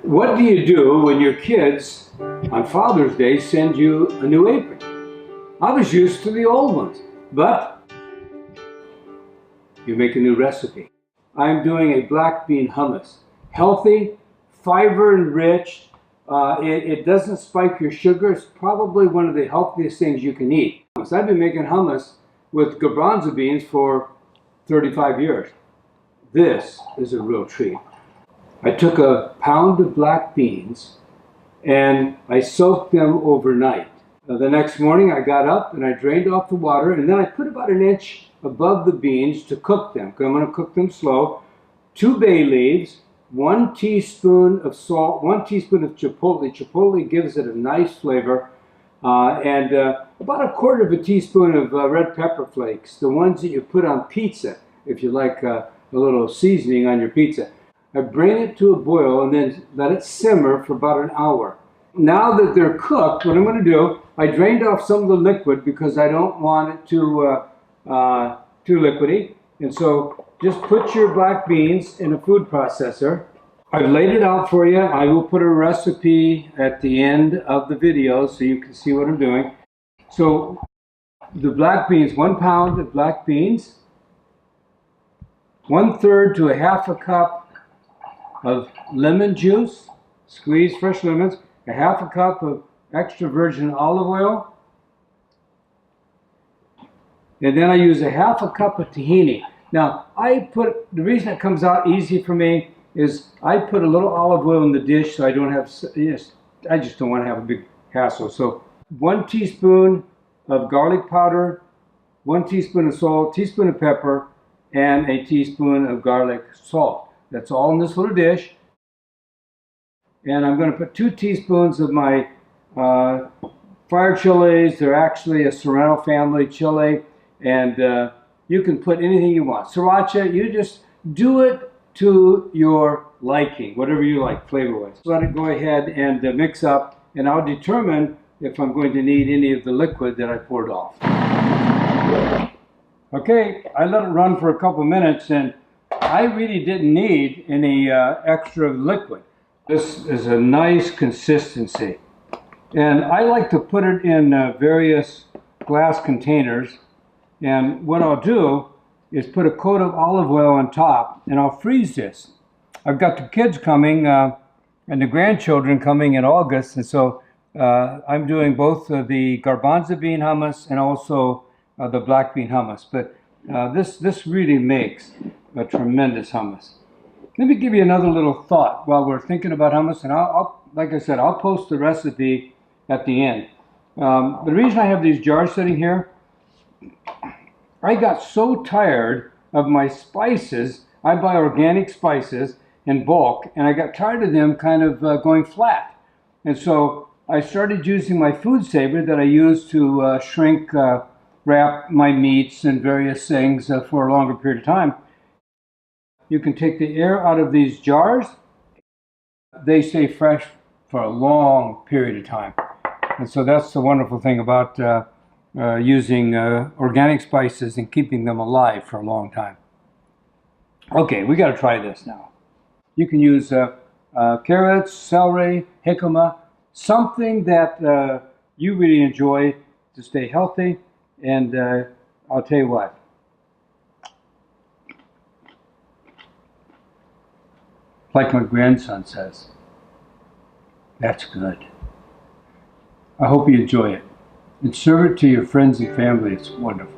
What do you do when your kids on Father's Day send you a new apron? I was used to the old ones, but you make a new recipe. I'm doing a black bean hummus. Healthy, fiber enriched. It doesn't spike your sugar. It's probably one of the healthiest things you can eat. I've been making hummus with garbanzo beans for 35 years. This is a real treat. I took a pound of black beans and I soaked them overnight. The next morning I got up and I drained off the water, and then I put about an inch above the beans to cook them, because I'm going to cook them slow. 2 bay leaves, 1 teaspoon of salt, 1 teaspoon of chipotle. Chipotle gives it a nice flavor. And about 1/4 teaspoon of red pepper flakes, the ones that you put on pizza if you like a little seasoning on your pizza. I bring it to a boil and then let it simmer for about an hour. Now that they're cooked, what I'm going to do, I drained off some of the liquid because I don't want it too liquidy. And so just put your black beans in a food processor. I've laid it out for you. I will put a recipe at the end of the video so you can see what I'm doing. So the black beans, 1 pound of black beans, 1/3 to 1/2 cup of lemon juice, squeeze fresh lemons, 1/2 cup of extra virgin olive oil, and then I use 1/2 cup of tahini. Now the reason it comes out easy for me is I put a little olive oil in the dish so I don't have, I just don't want to have a big hassle. So 1 teaspoon of garlic powder, 1 teaspoon of salt, teaspoon of pepper, and a teaspoon of garlic salt. That's all in this little dish. And I'm going to put 2 teaspoons of my fire chilies. They're actually a Serrano family chili. And you can put anything you want. Sriracha, you just do it to your liking, whatever you like flavor-wise. Let it go ahead and mix up, and I'll determine if I'm going to need any of the liquid that I poured off. Okay, I let it run for a couple minutes, and I really didn't need any extra liquid. This is a nice consistency. And I like to put it in various glass containers. And what I'll do is put a coat of olive oil on top, and I'll freeze this. I've got the kids coming and the grandchildren coming in August, and so I'm doing both the garbanzo bean hummus and also the black bean hummus. But this really makes a tremendous hummus. Let me give you another little thought while we're thinking about hummus, and like I said, I'll post the recipe at the end. The reason I have these jars sitting here, I got so tired of my spices. I buy organic spices in bulk, and I got tired of them kind of going flat. And so I started using my food saver that I use to shrink wrap my meats and various things for a longer period of time. You can take the air out of these jars. They stay fresh for a long period of time. And so that's the wonderful thing about using organic spices and keeping them alive for a long time. Okay, we got to try this now. You can use carrots, celery, jicama, something that you really enjoy to stay healthy. And I'll tell you what, like my grandson says, that's good. I hope you enjoy it. And serve it to your friends and family. It's wonderful.